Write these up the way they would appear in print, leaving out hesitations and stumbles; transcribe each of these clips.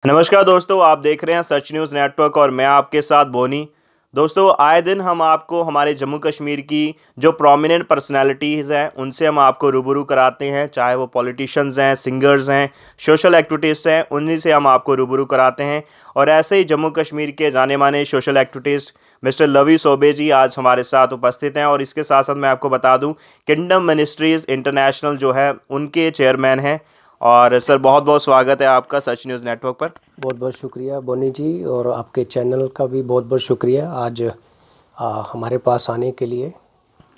नमस्कार दोस्तों, आप देख रहे हैं सच न्यूज़ नेटवर्क और मैं आपके साथ बोनी। दोस्तों, आए दिन हम आपको हमारे जम्मू कश्मीर की जो प्रोमिनेंट पर्सनालिटीज़ हैं उनसे हम आपको रूबरू कराते हैं, चाहे वो पॉलिटिशियंस हैं, सिंगर्स हैं, सोशल एक्टिविटीस्ट हैं, उन्हीं से हम आपको रूबरू कराते हैं। और ऐसे ही जम्मू कश्मीर के जाने माने सोशल एक्टिविटिस्ट मिस्टर लवी सोबे जी आज हमारे साथ उपस्थित हैं। और इसके साथ साथ मैं आपको बता दूं, किंगडम मिनिस्ट्रीज़ इंटरनेशनल जो है उनके चेयरमैन हैं। और सर, बहुत बहुत स्वागत है आपका सच न्यूज़ नेटवर्क पर। बहुत बहुत शुक्रिया बोनी जी, और आपके चैनल का भी बहुत बहुत शुक्रिया आज हमारे पास आने के लिए।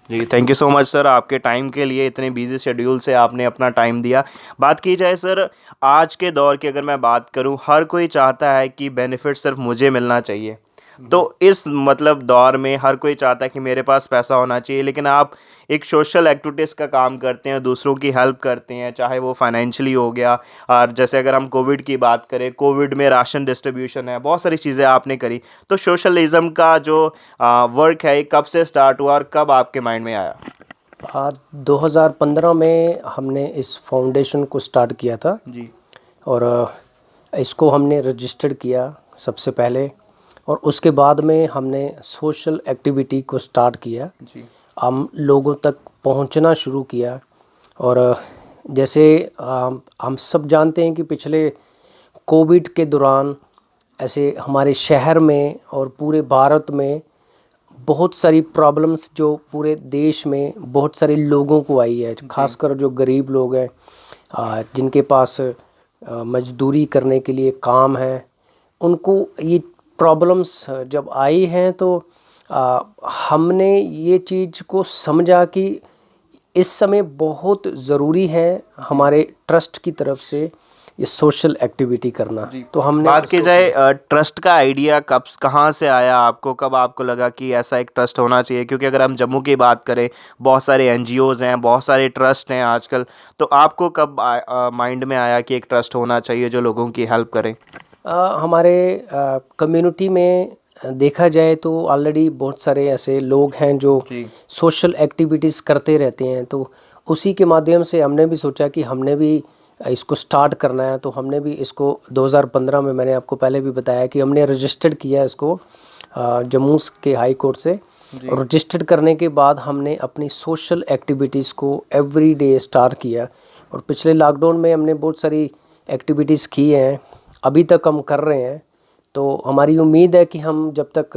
जी, thank you so much sir, आपके टाइम के लिए, इतने बिजी शेड्यूल से आपने अपना टाइम दिया। बात की जाए सर, आज के दौर की अगर मैं बात करूं, हर कोई चाहता है कि बेनिफिट सिर्फ मुझे मिलना चाहिए। तो इस मतलब दौर में हर कोई चाहता है कि मेरे पास पैसा होना चाहिए, लेकिन आप एक सोशल एक्टिविटीज़ का काम करते हैं, दूसरों की हेल्प करते हैं, चाहे वो फाइनेंशियली हो गया। और जैसे अगर हम कोविड की बात करें, कोविड में राशन डिस्ट्रीब्यूशन है, बहुत सारी चीज़ें आपने करी। तो सोशलिज्म का जो वर्क है, ये कब से स्टार्ट हुआ और कब आपके माइंड में आया? 2015 में हमने इस फाउंडेशन को स्टार्ट किया था। जी। और इसको हमने रजिस्टर्ड किया सबसे पहले, और उसके बाद में हमने सोशल एक्टिविटी को स्टार्ट किया। जी। हम लोगों तक पहुंचना शुरू किया। और जैसे हम सब जानते हैं कि पिछले कोविड के दौरान ऐसे हमारे शहर में और पूरे भारत में बहुत सारी प्रॉब्लम्स, जो पूरे देश में बहुत सारे लोगों को आई है, खासकर जो गरीब लोग हैं, जिनके पास मजदूरी करने के लिए काम है, उनको ये प्रॉब्लम्स जब आई हैं तो हमने ये चीज़ को समझा कि इस समय बहुत ज़रूरी है हमारे ट्रस्ट की तरफ से ये सोशल एक्टिविटी करना। तो हमने बात की जाए ट्रस्ट का आइडिया कब कहाँ से आया आपको, कब आपको लगा कि ऐसा एक ट्रस्ट होना चाहिए? क्योंकि अगर हम जम्मू की बात करें, बहुत सारे एनजीओज़ हैं, बहुत सारे ट्रस्ट हैं आजकल। तो आपको कब माइंड में आया कि एक ट्रस्ट होना चाहिए जो लोगों की हेल्प करें? हमारे कम्युनिटी में देखा जाए तो ऑलरेडी बहुत सारे ऐसे लोग हैं जो जी। सोशल एक्टिविटीज़ करते रहते हैं। तो उसी के माध्यम से हमने भी सोचा कि हमने भी इसको स्टार्ट करना है। तो हमने भी इसको 2015 में, मैंने आपको पहले भी बताया कि हमने रजिस्टर्ड किया इसको जम्मू के हाई कोर्ट से। और रजिस्टर्ड करने के बाद हमने अपनी सोशल एक्टिविटीज़ को एवरी डे स्टार्ट किया। और पिछले लॉकडाउन में हमने बहुत सारी एक्टिविटीज़ की हैं, अभी तक हम कर रहे हैं। तो हमारी उम्मीद है कि हम जब तक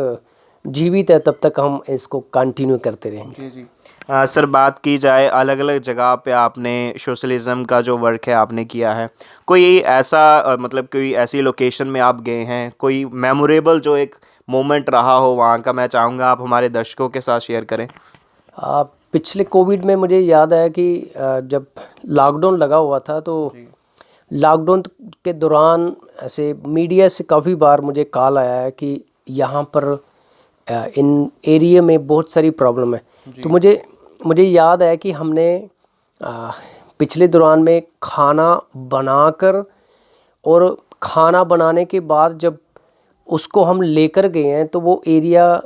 जीवित है तब तक हम इसको कंटिन्यू करते रहेंगे। जी। जी। सर, बात की जाए, अलग अलग जगह पे आपने सोशलिज्म का जो वर्क है आपने किया है। कोई ऐसा मतलब कोई ऐसी लोकेशन में आप गए हैं, कोई मेमोरेबल जो एक मोमेंट रहा हो वहाँ का, मैं चाहूँगा आप हमारे दर्शकों के साथ शेयर करें। पिछले कोविड में मुझे याद आया कि जब लॉकडाउन लगा हुआ था, तो लॉकडाउन के दौरान ऐसे मीडिया से काफ़ी बार मुझे कॉल आया है कि यहाँ पर इन एरिया में बहुत सारी प्रॉब्लम है। तो मुझे याद है कि हमने पिछले दौरान में खाना बनाकर, और खाना बनाने के बाद जब उसको हम लेकर गए हैं, तो वो एरिया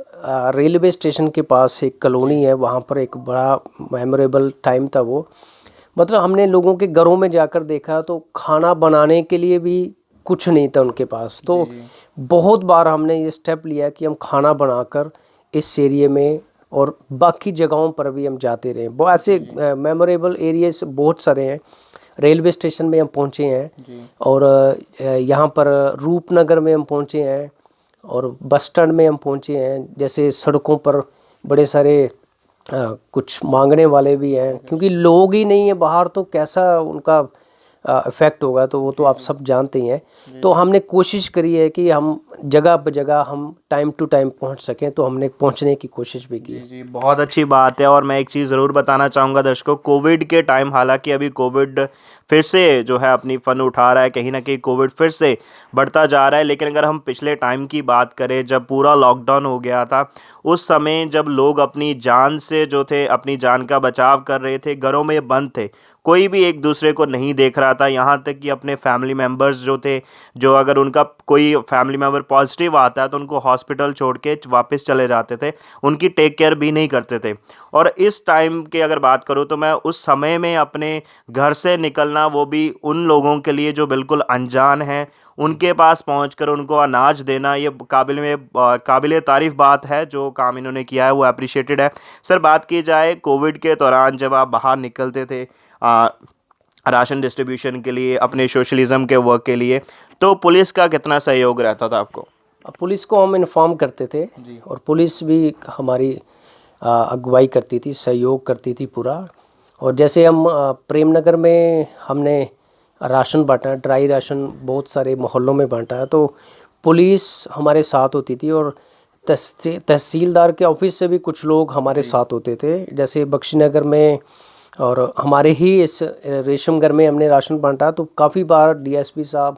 रेलवे स्टेशन के पास एक कॉलोनी है, वहाँ पर एक बड़ा मेमोरेबल टाइम था वो। मतलब हमने लोगों के घरों में जाकर देखा तो खाना बनाने के लिए भी कुछ नहीं था उनके पास। तो बहुत बार हमने ये स्टेप लिया कि हम खाना बनाकर इस एरिया में और बाकी जगहों पर भी हम जाते रहे। वो ऐसे मेमोरेबल एरियाज बहुत सारे हैं। रेलवे स्टेशन में हम पहुँचे हैं, और यहाँ पर रूपनगर में हम पहुँचे हैं, और बस स्टैंड में हम पहुँचे हैं। जैसे सड़कों पर बड़े सारे कुछ मांगने वाले भी हैं, क्योंकि लोग ही नहीं है बाहर, तो कैसा उनका इफ़ेक्ट होगा, तो वो तो आप सब जानते ही हैं। तो हमने कोशिश करी है कि हम जगह ब जगह हम टाइम टू टाइम पहुंच सकें, तो हमने पहुंचने की कोशिश भी की है। जी, बहुत अच्छी बात है। और मैं एक चीज़ ज़रूर बताना चाहूँगा दर्शकों, कोविड के टाइम, हालांकि अभी कोविड फिर से जो है अपनी फन उठा रहा है, कहीं ना कहीं कोविड फिर से बढ़ता जा रहा है। लेकिन अगर हम पिछले टाइम की बात करें, जब पूरा लॉकडाउन हो गया था, उस समय जब लोग अपनी जान से जो थे, अपनी जान का बचाव कर रहे थे, घरों में बंद थे, कोई भी एक दूसरे को नहीं देख रहा था। यहाँ तक कि अपने फैमिली मेम्बर्स जो थे, जो अगर उनका कोई फैमिली मेम्बर पॉजिटिव आता है तो उनको हॉस्पिटल छोड़ के वापस चले जाते थे, उनकी टेक केयर भी नहीं करते थे। और इस टाइम की अगर बात करूँ तो मैं उस समय में अपने घर से निकलना, वो भी उन लोगों के लिए जो बिल्कुल अनजान हैं, उनके पास पहुंचकर उनको अनाज देना, ये काबिल तारीफ़ बात है। जो काम इन्होंने किया है वो अप्रिशिएटेड है। सर, बात की जाए कोविड के दौरान जब आप बाहर निकलते थे राशन डिस्ट्रीब्यूशन के लिए, अपने सोशलिज्म के वर्क के लिए, तो पुलिस का कितना सहयोग रहता था आपको? पुलिस को हम इन्फॉर्म करते थे और पुलिस भी हमारी अगुवाई करती थी, सहयोग करती थी पूरा। और जैसे हम प्रेमनगर में हमने राशन बांटा, ड्राई राशन बहुत सारे मोहल्लों में बांटा है, तो पुलिस हमारे साथ होती थी और तहसीलदार के ऑफिस से भी कुछ लोग हमारे साथ होते थे। जैसे बख्शीनगर में और हमारे ही इस रेशमगर में हमने राशन बांटा, तो काफ़ी बार डीएसपी साहब,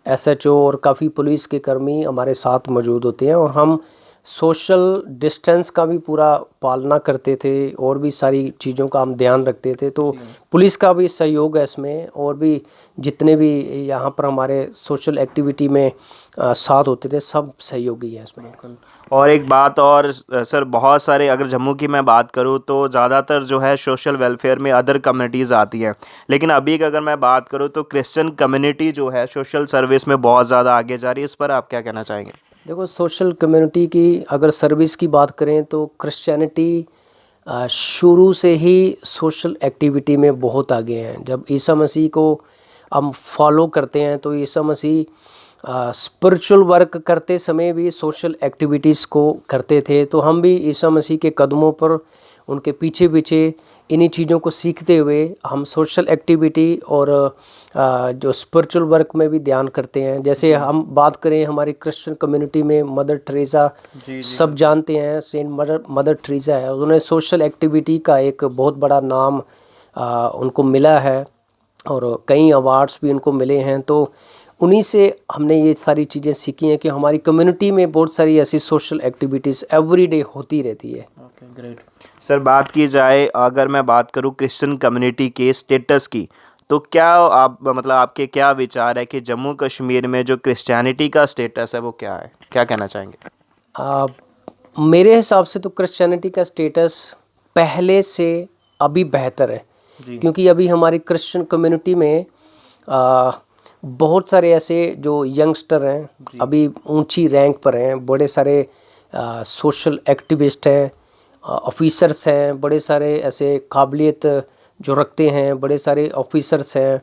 एसएचओ और काफ़ी पुलिस के कर्मी हमारे साथ मौजूद होते हैं और हम सोशल डिस्टेंस का भी पूरा पालना करते थे और भी सारी चीज़ों का हम ध्यान रखते थे। तो पुलिस का भी सहयोग है इसमें, और भी जितने भी यहाँ पर हमारे सोशल एक्टिविटी में साथ होते थे, सब सहयोगी हैं इसमें। और एक बात और सर, बहुत सारे, अगर जम्मू की मैं बात करूं तो ज़्यादातर जो है सोशल वेलफेयर में अदर कम्युनिटीज़ आती हैं, लेकिन अभी की अगर मैं बात करूं तो क्रिश्चियन कम्युनिटी जो है सोशल सर्विस में बहुत ज़्यादा आगे जा रही है। इस पर आप क्या कहना चाहेंगे? देखो, सोशल कम्युनिटी की अगर सर्विस की बात करें तो क्रिश्चियनिटी शुरू से ही सोशल एक्टिविटी में बहुत आगे हैं। जब ईसा मसीह को हम फॉलो करते हैं तो ईसा मसीह स्पिरिचुअल वर्क करते समय भी सोशल एक्टिविटीज़ को करते थे। तो हम भी ईसा मसीह के कदमों पर, उनके पीछे पीछे इन्हीं चीज़ों को सीखते हुए हम सोशल एक्टिविटी और जो स्पिरिचुअल वर्क में भी ध्यान करते हैं। जैसे हम बात करें हमारी क्रिश्चियन कम्युनिटी में मदर टेरेसा, सब जानते हैं, सेंट मदर टेरेसा है। उन्होंने सोशल एक्टिविटी का एक बहुत बड़ा नाम उनको मिला है और कई अवार्ड्स भी उनको मिले हैं। तो उन्हीं से हमने ये सारी चीज़ें सीखी हैं कि हमारी कम्युनिटी में बहुत सारी ऐसी सोशल एक्टिविटीज़ एवरीडे होती रहती है। Okay, great. सर, बात की जाए, अगर मैं बात करूं क्रिश्चियन कम्युनिटी के स्टेटस की, तो क्या आप मतलब आपके क्या विचार है कि जम्मू कश्मीर में जो क्रिश्चियनिटी का स्टेटस है वो क्या है? क्या कहना चाहेंगे? मेरे हिसाब से तो क्रिश्चियनिटी का स्टेटस पहले से अभी बेहतर है, क्योंकि अभी हमारी क्रिश्चियन कम्युनिटी में बहुत सारे ऐसे जो यंगस्टर हैं, अभी ऊंची रैंक पर हैं, बड़े सारे सोशल एक्टिविस्ट हैं, ऑफिसर्स हैं, बड़े सारे ऐसे काबिलियत जो रखते हैं, बड़े सारे ऑफिसर्स हैं,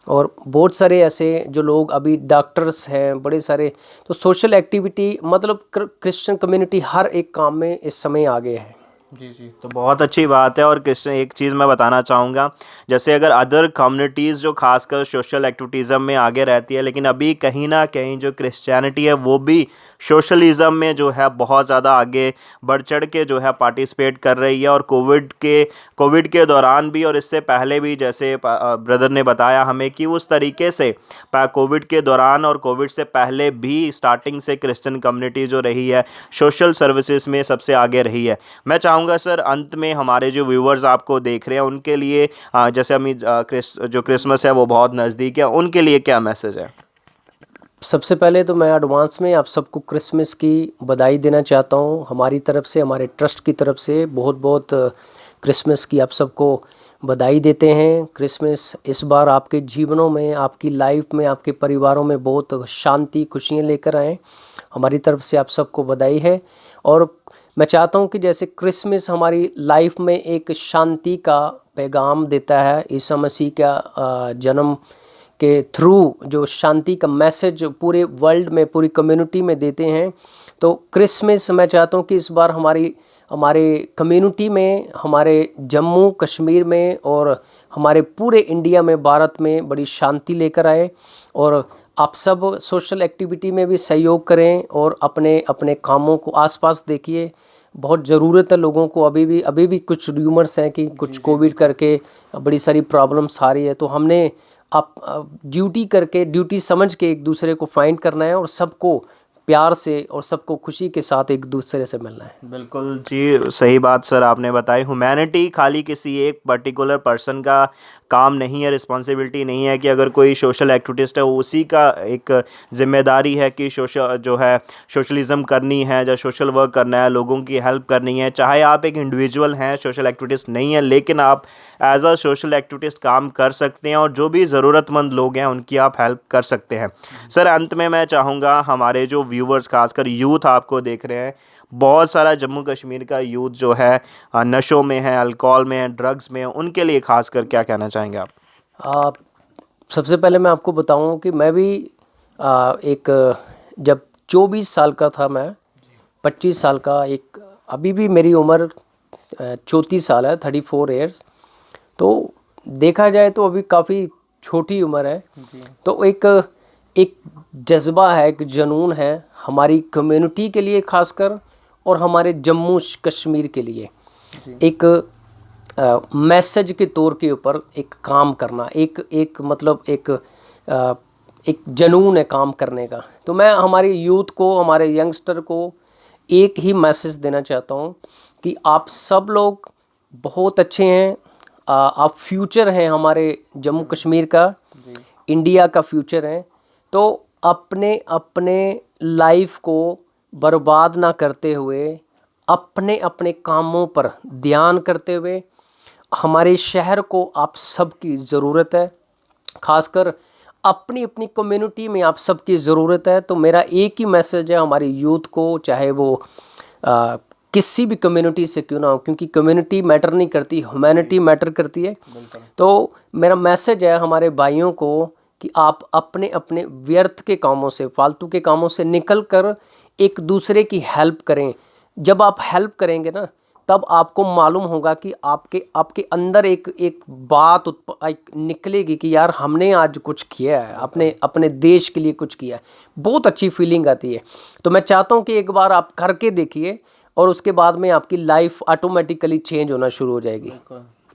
और बहुत सारे ऐसे जो लोग अभी डॉक्टर्स हैं, बड़े सारे। तो सोशल एक्टिविटी मतलब क्रिश्चियन कम्युनिटी हर एक काम में इस समय आगे है। जी, तो बहुत अच्छी बात है। और क्रिश्चियन, एक चीज़ मैं बताना चाहूँगा, जैसे अगर अदर कम्युनिटीज़ जो खासकर सोशल एक्टिविटीज़म में आगे रहती है, लेकिन अभी कहीं ना कहीं जो क्रिश्चियनिटी है वो भी सोशलिज़म में जो है बहुत ज़्यादा आगे बढ़ चढ़ के जो है पार्टिसिपेट कर रही है। और कोविड के दौरान भी और इससे पहले भी, जैसे ब्रदर ने बताया हमें कि उस तरीके से कोविड के दौरान और कोविड से पहले भी स्टार्टिंग से क्रिश्चियन कम्युनिटी जो रही है सोशल सर्विसेज में सबसे आगे रही है। मैं चाहूँगा सर, अंत में हमारे जो व्यूवर्स आपको देख रहे हैं उनके लिए, जैसे अभी जो क्रिसमस है वो बहुत नज़दीक है, उनके लिए क्या मैसेज है? सबसे पहले तो मैं एडवांस में आप सबको क्रिसमस की बधाई देना चाहता हूँ। हमारी तरफ से, हमारे ट्रस्ट की तरफ से बहुत बहुत क्रिसमस की आप सबको बधाई देते हैं। क्रिसमस इस बार आपके जीवनों में, आपकी लाइफ में, आपके परिवारों में बहुत शांति, खुशियाँ लेकर आएँ। हमारी तरफ से आप सबको बधाई है। और मैं चाहता हूँ कि जैसे क्रिसमस हमारी लाइफ में एक शांति का पैगाम देता है, ईसा मसीह का जन्म के थ्रू जो शांति का मैसेज पूरे वर्ल्ड में, पूरी कम्युनिटी में देते हैं, तो क्रिसमस मैं चाहता हूँ कि इस बार हमारे कम्युनिटी में, हमारे जम्मू कश्मीर में और हमारे पूरे इंडिया में, भारत में बड़ी शांति लेकर आए। और आप सब सोशल एक्टिविटी में भी सहयोग करें और अपने अपने कामों को आसपास देखिए। बहुत ज़रूरत है लोगों को। अभी भी कुछ र्यूमर्स हैं कि कुछ कोविड करके बड़ी सारी प्रॉब्लम्स आ रही है, तो हमने आप ड्यूटी समझ के एक दूसरे को फाइंड करना है और सबको प्यार से और सबको खुशी के साथ एक दूसरे से मिलना है। बिल्कुल जी, सही बात सर आपने बताई। ह्यूमैनिटी खाली किसी एक पर्टिकुलर पर्सन का काम नहीं है, रिस्पॉन्सिबिलिटी नहीं है कि अगर कोई सोशल एक्टिविस्ट है उसी का एक जिम्मेदारी है कि सोशलिज़म करनी है या सोशल वर्क करना है, लोगों की हेल्प करनी है। चाहे आप एक इंडिविजुअल हैं, सोशल एक्टिविस्ट नहीं है, लेकिन आप एज अ सोशल एक्टिविस्ट काम कर सकते हैं और जो भी ज़रूरतमंद लोग हैं उनकी आप हेल्प कर सकते हैं। सर, अंत में मैं चाहूँगा हमारे जो व्यूवर्स, खासकर यूथ आपको देख रहे हैं, बहुत सारा जम्मू कश्मीर का यूथ जो है नशों में है, अल्कोहल में है, ड्रग्स में है, उनके लिए खासकर क्या कहना चाहेंगे आप? सबसे पहले मैं आपको बताऊं कि मैं भी जब 24 साल का था, मैं 25 साल का, अभी भी मेरी उम्र 34 साल है, 34 ईयर्स। तो देखा जाए तो अभी काफ़ी छोटी उम्र है। तो एक जज्बा है, एक जुनून है हमारी कम्युनिटी के लिए खासकर, और हमारे जम्मू कश्मीर के लिए एक मैसेज के तौर के ऊपर एक काम करना, एक जुनून है काम करने का। तो मैं हमारे यूथ को, हमारे यंगस्टर को एक ही मैसेज देना चाहता हूँ कि आप सब लोग बहुत अच्छे हैं, आप फ्यूचर हैं हमारे जम्मू कश्मीर का, इंडिया का फ्यूचर हैं। तो अपने अपने लाइफ को बर्बाद ना करते हुए, अपने अपने कामों पर ध्यान करते हुए, हमारे शहर को आप सबकी ज़रूरत है, खासकर अपनी अपनी कम्युनिटी में आप सबकी ज़रूरत है। तो मेरा एक ही मैसेज है हमारे यूथ को, चाहे वो किसी भी कम्युनिटी से क्यों ना हो, क्योंकि कम्युनिटी मैटर नहीं करती, ह्यूमैनिटी मैटर करती है। तो मेरा मैसेज है हमारे भाइयों को कि आप अपने अपने व्यर्थ के कामों से, फालतू के कामों से निकल कर एक दूसरे की हेल्प करें। जब आप हेल्प करेंगे ना, तब आपको मालूम होगा कि आपके अंदर एक बात निकलेगी कि यार हमने आज कुछ किया है, अपने देश के लिए कुछ किया है। बहुत अच्छी फीलिंग आती है। तो मैं चाहता हूँ कि एक बार आप करके देखिए और उसके बाद में आपकी लाइफ ऑटोमेटिकली चेंज होना शुरू हो जाएगी।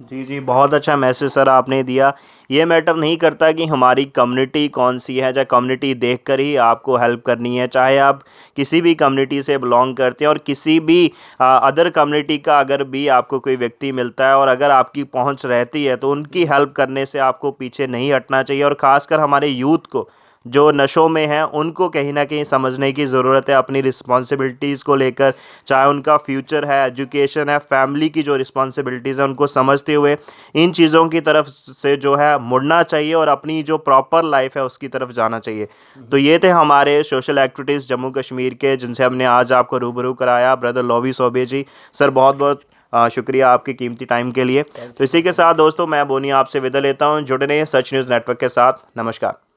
जी जी, बहुत अच्छा मैसेज सर आपने दिया। ये मैटर नहीं करता कि हमारी कम्युनिटी कौन सी है, या कम्युनिटी देखकर ही आपको हेल्प करनी है। चाहे आप किसी भी कम्युनिटी से बिलोंग करते हैं और किसी भी अदर कम्युनिटी का अगर भी आपको कोई व्यक्ति मिलता है और अगर आपकी पहुंच रहती है तो उनकी हेल्प करने से आपको पीछे नहीं हटना चाहिए। और ख़ासकर हमारे यूथ को जो नशों में हैं उनको कहीं ना कहीं समझने की ज़रूरत है अपनी रिस्पॉन्सिबिलिटीज़ को लेकर, चाहे उनका फ्यूचर है, एजुकेशन है, फैमिली की जो रिस्पॉन्सिबिलिटीज़ है, उनको समझते हुए इन चीज़ों की तरफ से जो है मुड़ना चाहिए और अपनी जो प्रॉपर लाइफ है उसकी तरफ जाना चाहिए। तो ये थे हमारे सोशल एक्टिविटीज़ जम्मू कश्मीर के, जिनसे हमने आज आपको रूबरू कराया, ब्रदर लोवी सोबे जी। सर, बहुत बहुत शुक्रिया आपके कीमती टाइम के लिए। तो इसी के साथ दोस्तों, मैं बोनी आपसे विदा लेता हूँ। जुड़े रहिए सच न्यूज़ नेटवर्क के साथ। नमस्कार।